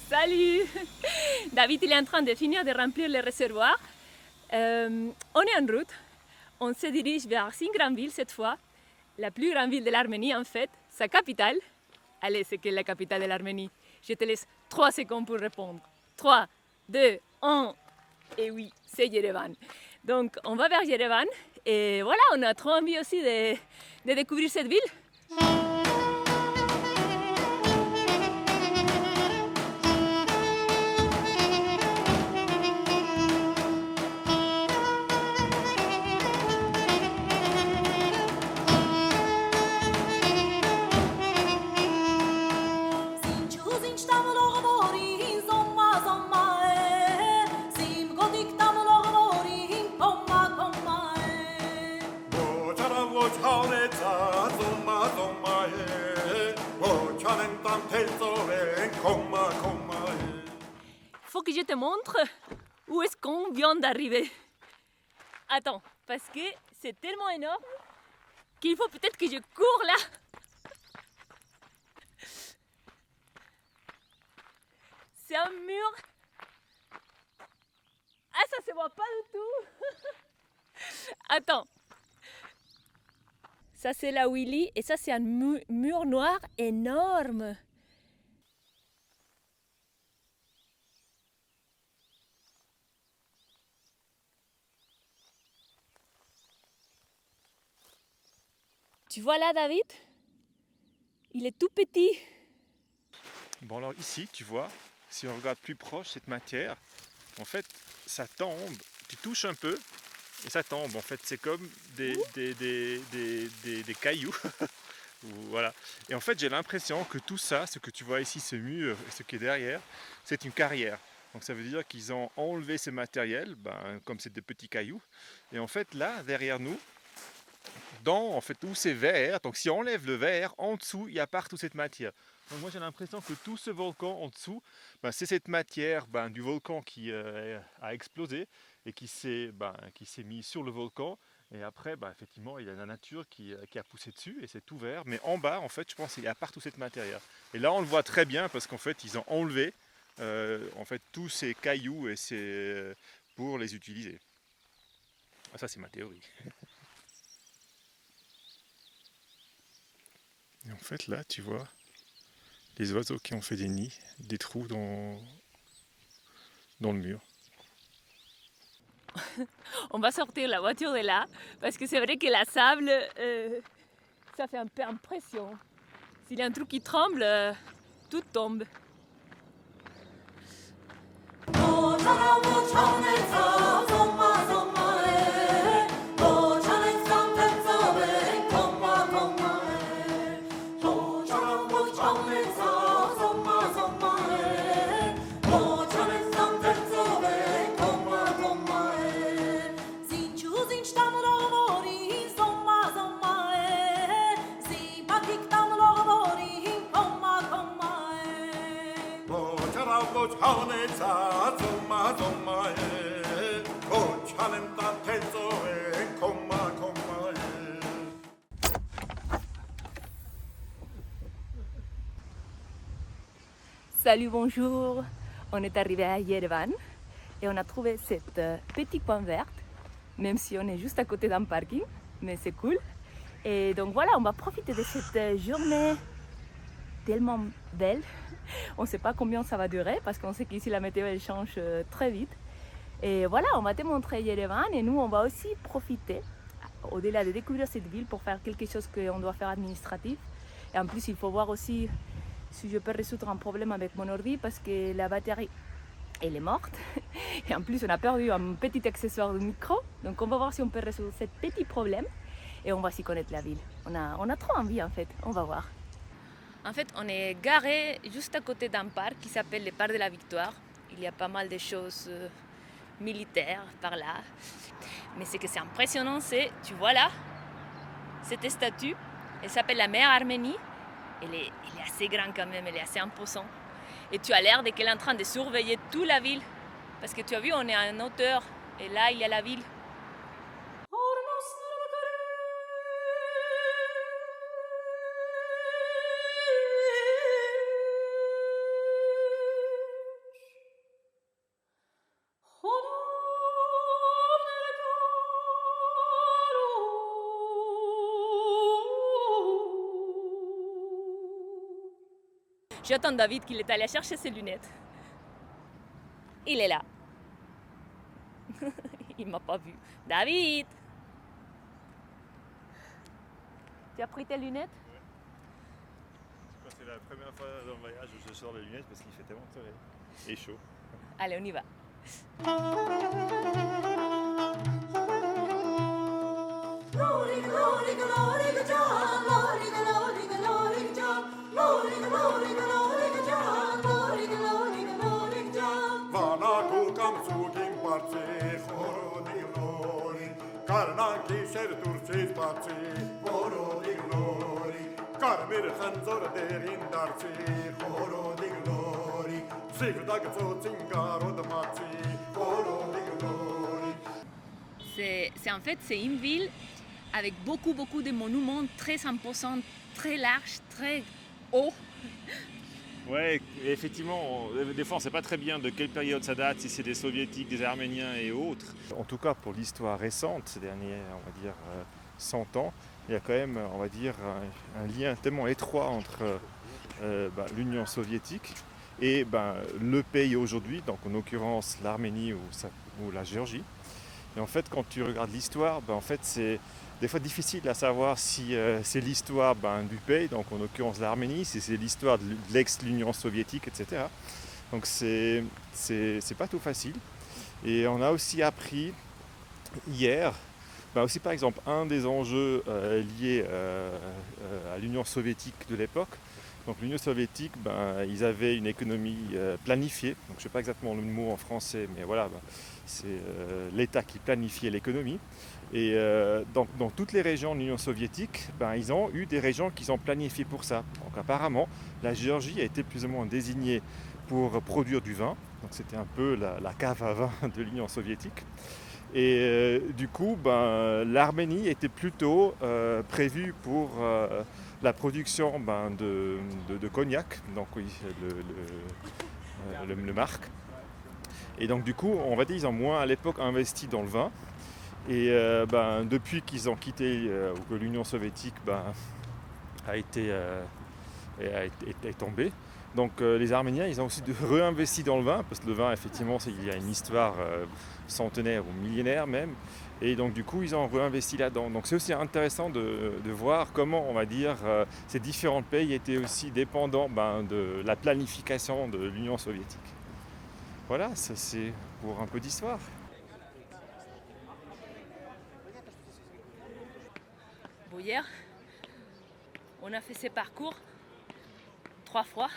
Salut. David, il est en train de finir de remplir le réservoir. On est en route. On se dirige vers une grande ville cette fois. La plus grande ville de l'Arménie en fait, sa capitale. Allez, c'est quelle la capitale de l'Arménie? Je te laisse 3 secondes pour répondre. 3, 2, 1. Et oui, c'est Yerevan. Donc on va vers Yerevan. Et voilà, on a trop envie aussi de découvrir cette ville. Faut que je te montre où est-ce qu'on vient d'arriver. Attends, parce que c'est tellement énorme qu'il faut peut-être que je cours là. C'est un mur. Ah, ça se voit pas du tout. Attends. Ça c'est la Willy et ça c'est un mur noir énorme. Tu vois là, David? Il est tout petit. Bon alors ici, tu vois, si on regarde plus proche cette matière, en fait, ça tombe. Tu touches un peu et ça tombe. En fait, c'est comme des cailloux. Voilà. Et en fait, j'ai l'impression que tout ça, ce que tu vois ici, ce mur et ce qui est derrière, c'est une carrière. Donc ça veut dire qu'ils ont enlevé ce matériel, comme c'est des petits cailloux. Et en fait, là, derrière nous, dans en fait où c'est vert, donc si on enlève le vert, en dessous il y a partout cette matière. Donc moi j'ai l'impression que tout ce volcan en dessous, c'est cette matière du volcan qui a explosé et qui s'est mis sur le volcan. Et après, effectivement, il y a la nature qui a poussé dessus et c'est tout vert. Mais en bas, en fait, je pense qu'il y a partout cette matière. Et là, on le voit très bien parce qu'en fait, ils ont enlevé en fait tous ces cailloux et pour les utiliser. Ah, ça, c'est ma théorie. Et en fait, là, tu vois les oiseaux qui ont fait des nids, des trous dans le mur. On va sortir la voiture de là parce que c'est vrai que la sable, ça fait un peu impression. S'il y a un truc qui tremble, tout tombe. Salut, bonjour. On est arrivé à Yerevan et on a trouvé cette petite coin verte, même si on est juste à côté d'un parking, mais c'est cool. Et donc voilà, on va profiter de cette journée tellement belle. On ne sait pas combien ça va durer parce qu'on sait qu'ici la météo elle change très vite. Et voilà, on va te montrer Yerevan et nous on va aussi profiter, au-delà de découvrir cette ville, pour faire quelque chose qu'on doit faire administratif. Et en plus, il faut voir aussi si je peux résoudre un problème avec mon ordi parce que la batterie elle est morte. Et en plus, on a perdu un petit accessoire de micro. Donc on va voir si on peut résoudre ce petit problème et on va s'y connaître la ville. On a trop envie en fait, on va voir. En fait, on est garé juste à côté d'un parc qui s'appelle le Parc de la Victoire. Il y a pas mal de choses militaires par là. Mais ce que c'est impressionnant, c'est, tu vois là, cette statue, elle s'appelle la mère Arménie. Elle est assez grande quand même, elle est assez imposante. Et tu as l'air qu'elle est en train de surveiller toute la ville. Parce que tu as vu, on est en hauteur. Et là, il y a la ville. J'attends David qu'il est allé chercher ses lunettes. Il est là. Il m'a pas vu. David! Tu as pris tes lunettes? C'est la première fois dans le voyage où je sors les lunettes parce qu'il fait tellement soleil et chaud. Allez, on y va. En fait, c'est une ville avec beaucoup de monuments très imposants, très larges, très hauts. Ouais, effectivement, des fois on ne sait pas très bien de quelle période ça date, si c'est des soviétiques, des arméniens et autres. En tout cas pour l'histoire récente, ces derniers, on va dire 100 ans, il y a quand même, on va dire, un lien tellement étroit entre l'Union soviétique et le pays aujourd'hui, donc en l'occurrence l'Arménie ou la Géorgie. Et en fait, quand tu regardes l'histoire, en fait, c'est des fois difficile à savoir si c'est l'histoire du pays, donc en l'occurrence l'Arménie, si c'est l'histoire de l'ex-Union soviétique, etc. Donc c'est pas tout facile. Et on a aussi appris hier, aussi par exemple, un des enjeux liés à l'Union soviétique de l'époque. Donc l'Union soviétique, ils avaient une économie planifiée. Donc je ne sais pas exactement le mot en français, mais voilà, c'est l'État qui planifiait l'économie. Et dans toutes les régions de l'Union soviétique, ils ont eu des régions qu'ils ont planifiées pour ça. Donc apparemment, la Géorgie a été plus ou moins désignée pour produire du vin. Donc c'était un peu la cave à vin de l'Union soviétique. Et du coup, l'Arménie était plutôt prévue pour la production de cognac, donc oui, le marc. Et donc du coup, on va dire qu'ils ont moins à l'époque investi dans le vin. Et depuis qu'ils ont quitté, ou que l'Union soviétique est tombée, donc les Arméniens, ils ont aussi réinvesti dans le vin, parce que le vin, effectivement, il y a une histoire centenaire ou millénaire même. Et donc du coup, ils ont réinvesti là-dedans. Donc c'est aussi intéressant de voir comment, on va dire, ces différents pays étaient aussi dépendants de la planification de l'Union soviétique. Voilà, ça c'est pour un peu d'histoire. Bon, hier, on a fait ce parcours 3 fois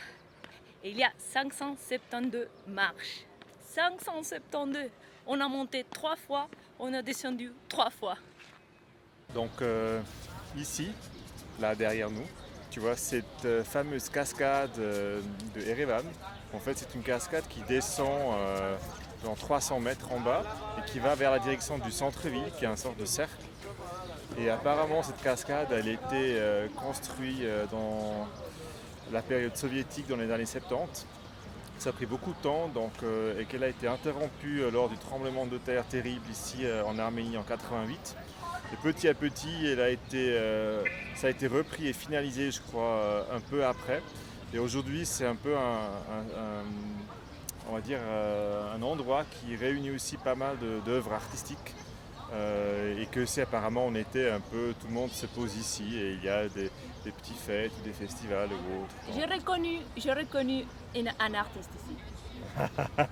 et il y a 572 marches. 572! On a monté 3 fois, on a descendu 3 fois. Donc ici, là derrière nous, tu vois cette fameuse cascade de Erevan. En fait, c'est une cascade qui descend dans 300 mètres en bas et qui va vers la direction du centre-ville, qui est une sorte de cercle. Et apparemment, cette cascade, elle a été construite dans la période soviétique dans les années 70. Ça a pris beaucoup de temps et qu'elle a été interrompue lors du tremblement de terre terrible ici en Arménie en 88. Et petit à petit, ça a été repris et finalisé, je crois, un peu après. Et aujourd'hui, c'est un peu on va dire, un endroit qui réunit aussi pas mal d'œuvres artistiques. Et que c'est apparemment, on était un peu, tout le monde se pose ici et il y a des petites fêtes ou des festivals ou autres. J'ai reconnu un artiste ici.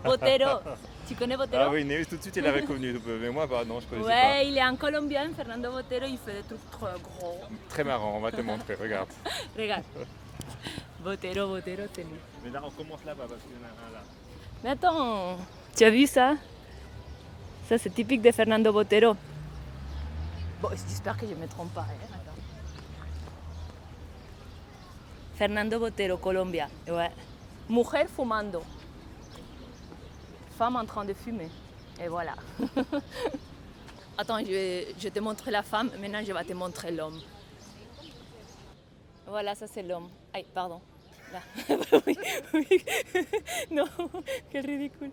Botero. Tu connais Botero? Ah oui, Neus, tout de suite, il a reconnu. Mais moi, non, je ne connaissais pas. Ouais, il est un Colombien, Fernando Botero, il fait des trucs trop gros. Très marrant, on va te montrer, regarde. Regarde. Botero, c'est lui. Mais là, on commence là-bas parce qu'il y en a un là. Mais attends, tu as vu ça? Ça, c'est typique de Fernando Botero. Bon, j'espère que je ne me trompe pas. Hein. Fernando Botero, Colombia. Ouais. Mujer fumando. Femme en train de fumer. Et voilà. Attends, je te montre la femme. Maintenant, je vais te montrer l'homme. Voilà, ça c'est l'homme. Aïe, pardon. Là. oui, oui. Non, quel ridicule.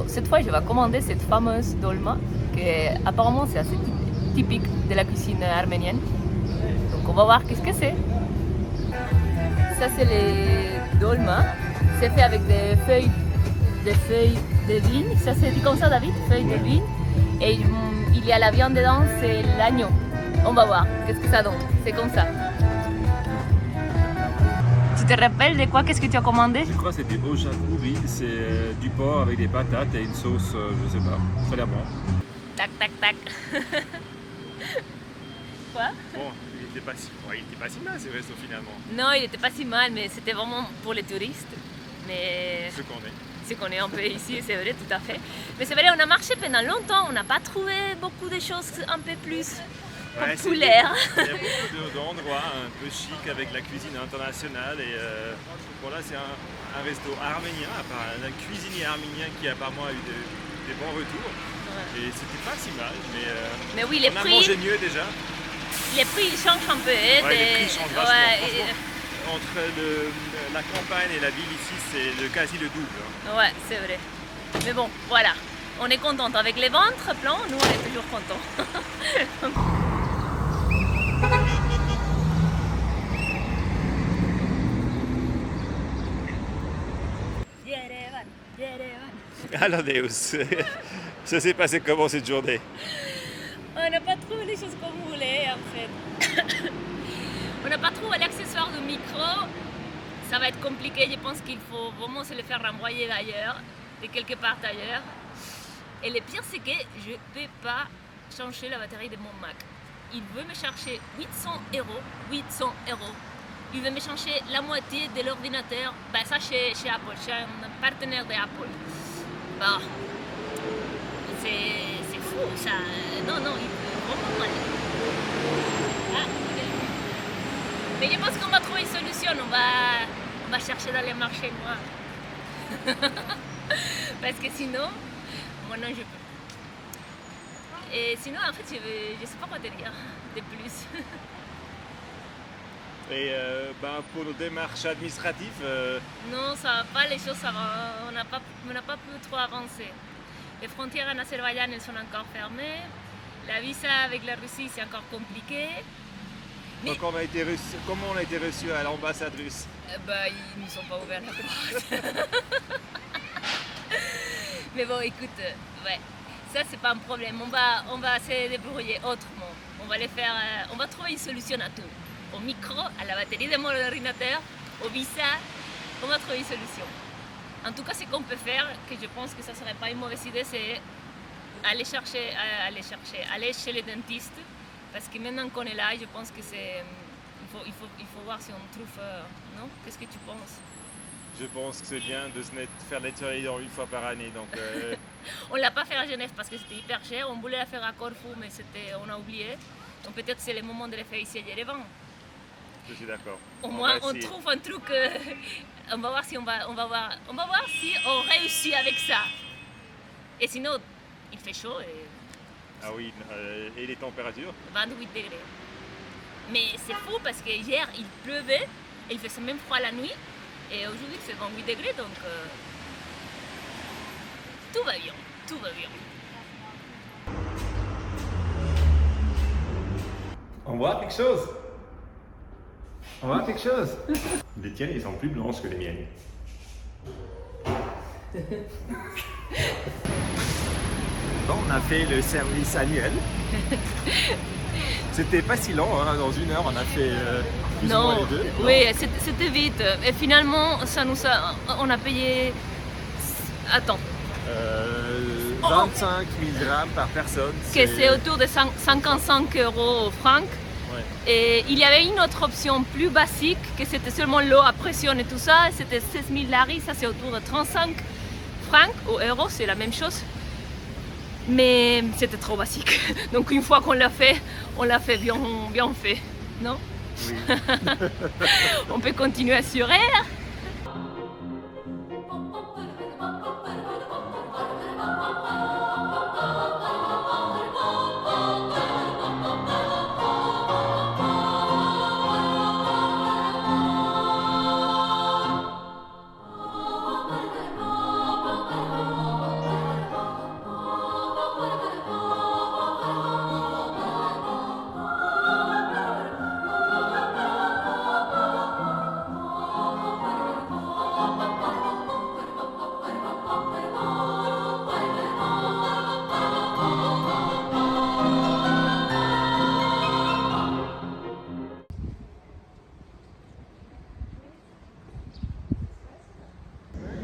Bon, cette fois, je vais commander cette fameuse dolma, qui apparemment c'est assez typique de la cuisine arménienne. Donc on va voir qu'est-ce que c'est. Ça c'est les dolma. C'est fait avec des feuilles de vigne. Ça c'est dit comme ça, David, feuilles de vigne. Et il y a la viande dedans, c'est l'agneau. On va voir qu'est-ce que ça donne. C'est comme ça. Tu te rappelles de quoi? Qu'est-ce que tu as commandé? Je crois que c'est du ochakouri, c'est du porc avec des patates et une sauce, je sais pas, ça a l'air bon. Tac, tac, tac. Quoi? Bon, il était pas si mal ce resto finalement. Non, il n'était pas si mal, mais c'était vraiment pour les touristes. Mais Ce qu'on est. ce qu'on est un peu ici, c'est vrai, tout à fait. Mais c'est vrai, on a marché pendant longtemps, on n'a pas trouvé beaucoup de choses un peu plus populaires. Il y a beaucoup d'endroits un peu chic avec la cuisine internationale et voilà, c'est un resto arménien, un cuisinier arménien qui apparemment a eu des bons retours. Ouais. Et c'était pas si mal, mais oui, les on a prix, mangé mieux déjà. Les prix ils changent un peu. Ouais, les prix changent vachement. Ouais, entre la campagne et la ville ici, c'est quasi le double. Ouais, c'est vrai. Mais bon, voilà. On est contente. Avec les ventres pleins, nous on est toujours contents. Alors Deus, ça s'est passé comment cette journée? On n'a pas trouvé les choses qu'on voulait en fait. On n'a pas trouvé l'accessoire de micro. Ça va être compliqué, je pense qu'il faut vraiment se le faire renvoyer d'ailleurs, de quelque part ailleurs. Et le pire c'est que je ne peux pas changer la batterie de mon Mac. Il veut me chercher 800 €. 800 €. Il veut me changer la moitié de l'ordinateur. Ben, ça chez Apple, chez un partenaire d'Apple. Bon, c'est fou ça. Non, il veut vraiment mal. Ah, mais je pense qu'on va trouver une solution. On va chercher dans les marchés noirs. Parce que sinon, moi non, je peux. Et sinon, en fait, je sais pas quoi te dire de plus. Et pour nos démarches administratives Non, ça va pas, les choses, ça va. On n'a pas pu trop avancer. Les frontières en Azerbaïdjan, elles sont encore fermées. La visa avec la Russie, c'est encore compliqué. Mais... Donc comment on a été reçus à l'ambassade russe? Ils ne sont pas ouverts la porte. Mais bon, écoute, ouais, ça c'est pas un problème. On va se débrouiller autrement. On va trouver une solution à tout. Au micro, à la batterie de mon ordinateur, au visa, on va trouver une solution. En tout cas, ce qu'on peut faire, que je pense que ça serait pas une mauvaise idée, c'est aller chez le dentiste. Parce que maintenant qu'on est là, je pense que il faut voir si on trouve, non? Qu'est-ce que tu penses? Je pense que c'est bien de se faire nettoyer les dents une fois par année. Donc, on ne l'a pas fait à Genève parce que c'était hyper cher. On voulait la faire à Corfou, mais on a oublié. Donc peut-être c'est le moment de le faire ici à Yerevan. Je suis d'accord. Au moins on trouve un truc. On va voir si on va voir si on réussit avec ça. Et sinon, il fait chaud. Ah oui, et les températures? 28 degrés. Mais c'est fou parce que hier il pleuvait, et il faisait même froid la nuit. Et aujourd'hui c'est 28 degrés, donc tout va bien, tout va bien. On voit quelque chose? On voit quelque chose? Les tiennes, ils sont plus blanches que les miennes. Bon, on a fait le service annuel. C'était pas si long, hein. Dans 1 heure, on a fait plus ou moins les deux. Oui, c'était vite. Et finalement, on a payé... Attends. 25 000 grammes par personne. C'est autour de 55 € francs. Ouais. Et il y avait une autre option plus basique, que c'était seulement l'eau à pression et tout ça. C'était 16 000 lari, ça c'est autour de 35 francs ou euros, c'est la même chose. Mais c'était trop basique. Donc une fois qu'on l'a fait, on l'a fait bien fait, non? Oui. On peut continuer à surer.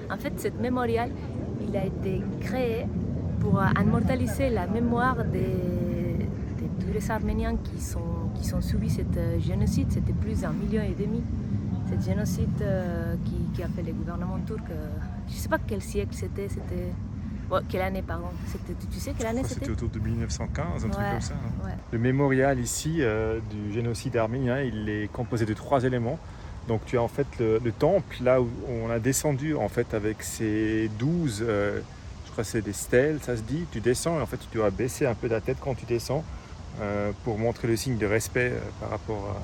En fait, ce mémorial, il a été créé pour immortaliser la mémoire de tous les Arméniens qui ont subi ce génocide. C'était plus d'1,5 million. Ce génocide qui a fait le gouvernement turc. Je ne sais pas quel siècle c'était. Bon, quelle année, pardon. Tu sais quelle année c'était? C'était autour de 1915, un truc comme ça. Hein. Ouais. Le mémorial ici du génocide arménien, il est composé de 3 éléments. Donc tu as en fait le temple, là où on a descendu en fait avec ces 12, je crois que c'est des stèles, ça se dit. Tu descends et en fait tu dois baisser un peu la tête quand tu descends pour montrer le signe de respect par rapport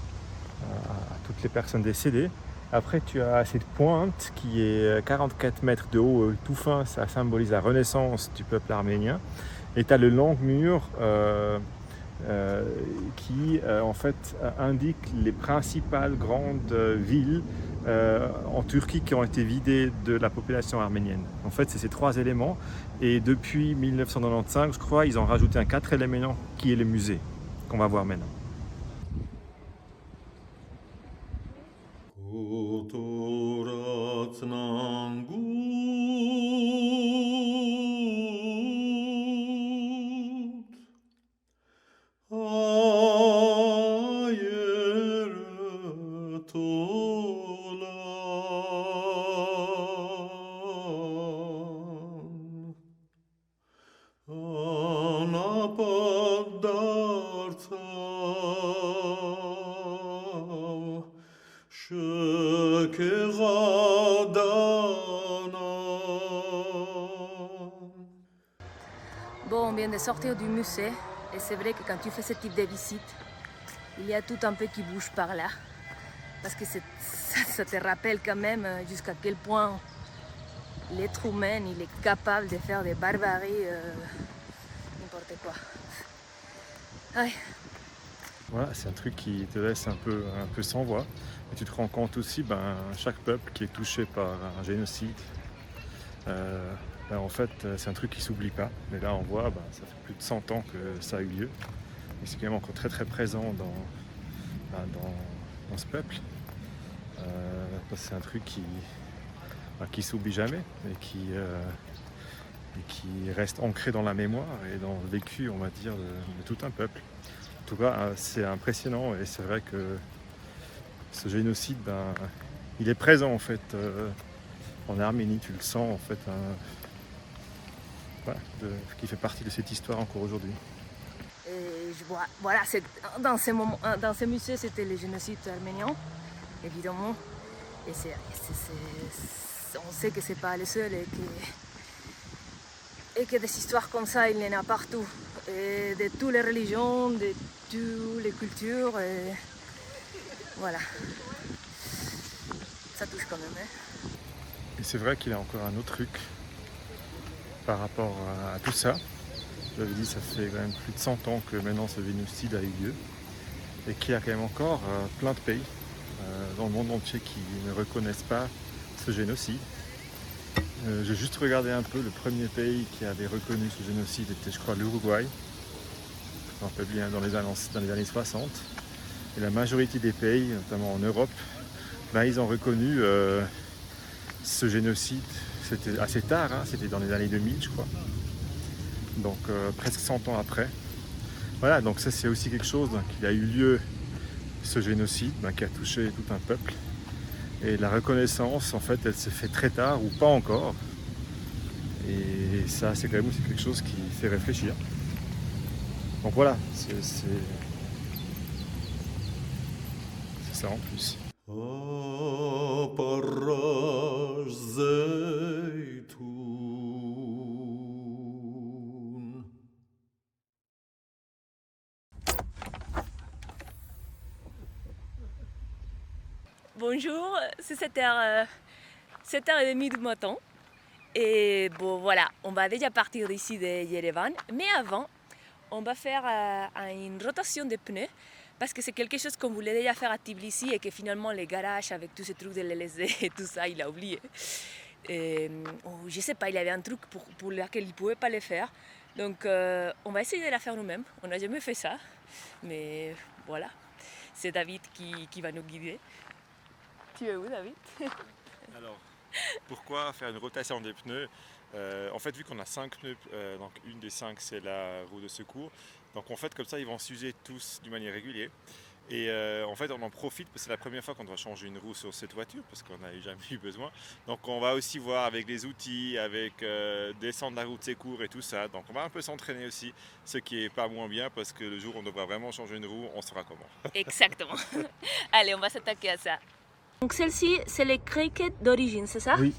à toutes les personnes décédées. Après, tu as cette pointe qui est 44 mètres de haut, tout fin, ça symbolise la renaissance du peuple arménien. Et tu as le long mur qui, en fait, indique les principales grandes villes en Turquie qui ont été vidées de la population arménienne. En fait, c'est ces 3 éléments. Et depuis 1995, je crois, ils ont rajouté un 4e élément qui est le musée, qu'on va voir maintenant. Bon, on vient de sortir du musée et c'est vrai que quand tu fais ce type de visite, il y a tout un peu qui bouge par là. Parce que ça te rappelle quand même jusqu'à quel point l'être humain il est capable de faire des barbaries, n'importe quoi. Ouais. Voilà, c'est un truc qui te laisse un peu sans voix. Et tu te rends compte aussi, chaque peuple qui est touché par un génocide, en fait, c'est un truc qui ne s'oublie pas. Mais là, on voit, ça fait plus de 100 ans que ça a eu lieu. Et c'est quand même encore très très présent dans ce peuple. C'est un truc qui s'oublie jamais et qui reste ancré dans la mémoire et dans le vécu, on va dire, de tout un peuple. En tout cas, c'est impressionnant et c'est vrai que ce génocide, il est présent en fait en Arménie, tu le sens en fait, qui fait partie de cette histoire encore aujourd'hui. Et voilà, dans ce musée, c'était le génocide arménien, évidemment. Et on sait que c'est pas le seul et que des histoires comme ça, il y en a partout. Et de toutes les religions, de toutes les cultures. Et voilà. Ça touche quand même. Hein. Et c'est vrai qu'il y a encore un autre truc par rapport à tout ça. J'avais dit, ça fait quand même plus de 100 ans que maintenant ce génocide a eu lieu. Et qu'il y a quand même encore plein de pays dans le monde entier qui ne reconnaissent pas ce génocide. J'ai juste regardé un peu, le premier pays qui avait reconnu ce génocide était, je crois, l'Uruguay. Je me rappelle bien, dans les années 60. Et la majorité des pays, notamment en Europe, ils ont reconnu ce génocide. C'était assez tard, hein, c'était dans les années 2000, je crois. Donc presque 100 ans après. Voilà, donc ça c'est aussi quelque chose qui a eu lieu, ce génocide qui a touché tout un peuple. Et la reconnaissance, en fait, elle se fait très tard ou pas encore. Et ça, c'est quand même aussi quelque chose qui fait réfléchir. Donc voilà, c'est ça en plus. Bonjour, c'est 7h30 du matin. Et bon voilà, on va déjà partir d'ici de Yerevan. Mais avant, on va faire une rotation de pneus. Parce que c'est quelque chose qu'on voulait déjà faire à Tbilissi et que finalement les garages avec tous ces trucs de l'LSD et tout ça, il a oublié. Je sais pas, il y avait un truc pour lequel il ne pouvait pas le faire. Donc on va essayer de la faire nous-mêmes. On n'a jamais fait ça. Mais voilà, c'est David qui va nous guider. Tu es où, David? Alors, Pourquoi faire une rotation des pneus? En fait, vu qu'on a 5 pneus, donc une des 5 c'est la roue de secours, donc en fait comme ça ils vont s'user tous d'une manière régulière. Et en fait on en profite parce que c'est la première fois qu'on doit changer une roue sur cette voiture parce qu'on n'a jamais eu besoin. Donc on va aussi voir avec les outils, avec descendre la roue de secours et tout ça. Donc on va un peu s'entraîner aussi, ce qui est pas moins bien parce que le jour où on devra vraiment changer une roue, on saura comment. Exactement. Allez, on va s'attaquer à ça. Donc celle-ci, c'est les crickets d'origine, c'est ça? Oui.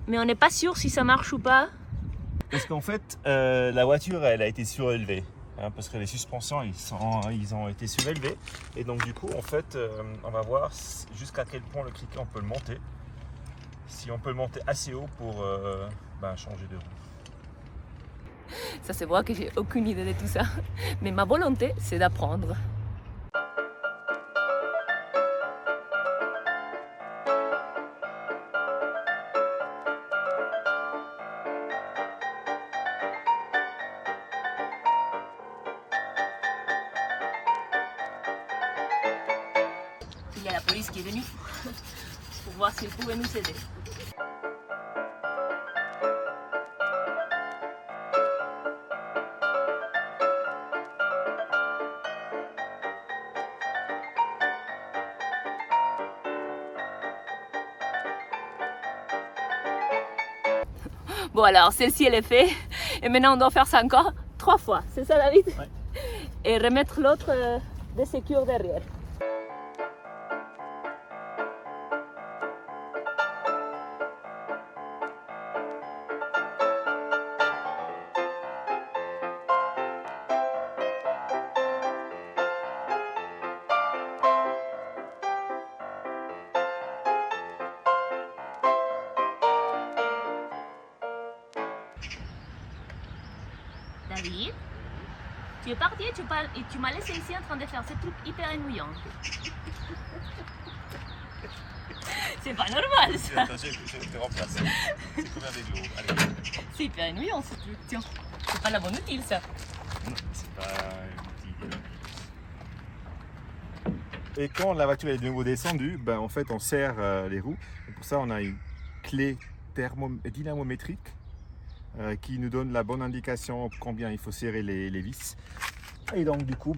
Mais on n'est pas sûr si ça marche ou pas. Parce qu'en fait, la voiture, elle a été surélevée. Hein, parce que les suspensions, ils ont été surélevés. Et donc, du coup, en fait, on va voir jusqu'à quel point le cricket, on peut le monter. Si on peut le monter assez haut pour changer de roue. Ça se voit que j'ai aucune idée de tout ça. Mais ma volonté, c'est d'apprendre. Il y a la police qui est venue pour voir s'ils pouvaient nous aider. Bon alors, celle-ci elle est faite et maintenant on doit faire ça encore 3 fois, c'est ça David? Ouais. Et remettre l'autre de sécure derrière. David, tu es parti et tu m'as laissé ici en train de faire ce truc hyper ennuyant. C'est pas normal ça. Attends, je te remplace. C'est comme avec l'eau. Allez. C'est hyper ennuyant ce truc. Tiens, c'est pas la bonne outil ça. Non, c'est pas un outil. Et quand la voiture est de nouveau descendue, en fait on serre les roues. Et pour ça on a une clé dynamométrique qui nous donne la bonne indication combien il faut serrer les vis. Et donc du coup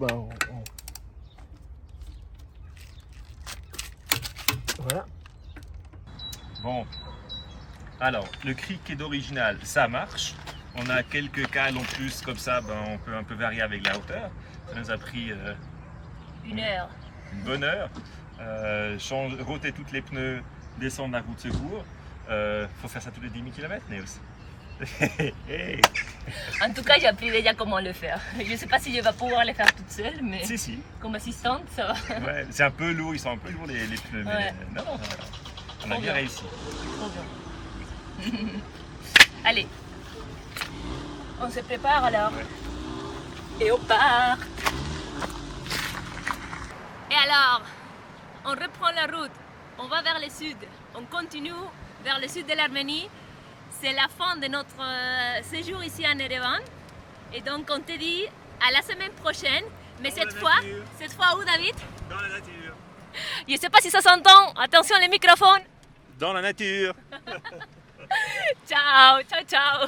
voilà. Bon, alors le cricket d'original ça marche. On a quelques cales en plus comme ça, on peut un peu varier avec la hauteur. Ça nous a pris une bonne heure. Roter toutes les pneus, descendre la roue de secours. Faut faire ça tous les 10 000 km, Néos. En tout cas, j'ai appris déjà comment le faire. Je ne sais pas si je vais pouvoir le faire toute seule, mais Si. comme assistante, ça va. Ouais, c'est un peu lourd, ils sont un peu lourds les pneus, mais Ouais. non, on a bien réussi. Trop bien. Allez, on se prépare alors. Ouais. Et on part. Et alors, on reprend la route, on va vers le sud, on continue vers le sud de l'Arménie. C'est la fin de notre séjour ici à Erevan. Et donc on te dit à la semaine prochaine. Mais cette fois où David? Dans la nature. Je ne sais pas si ça s'entend. Attention les microphones. Dans la nature. Ciao, ciao, ciao.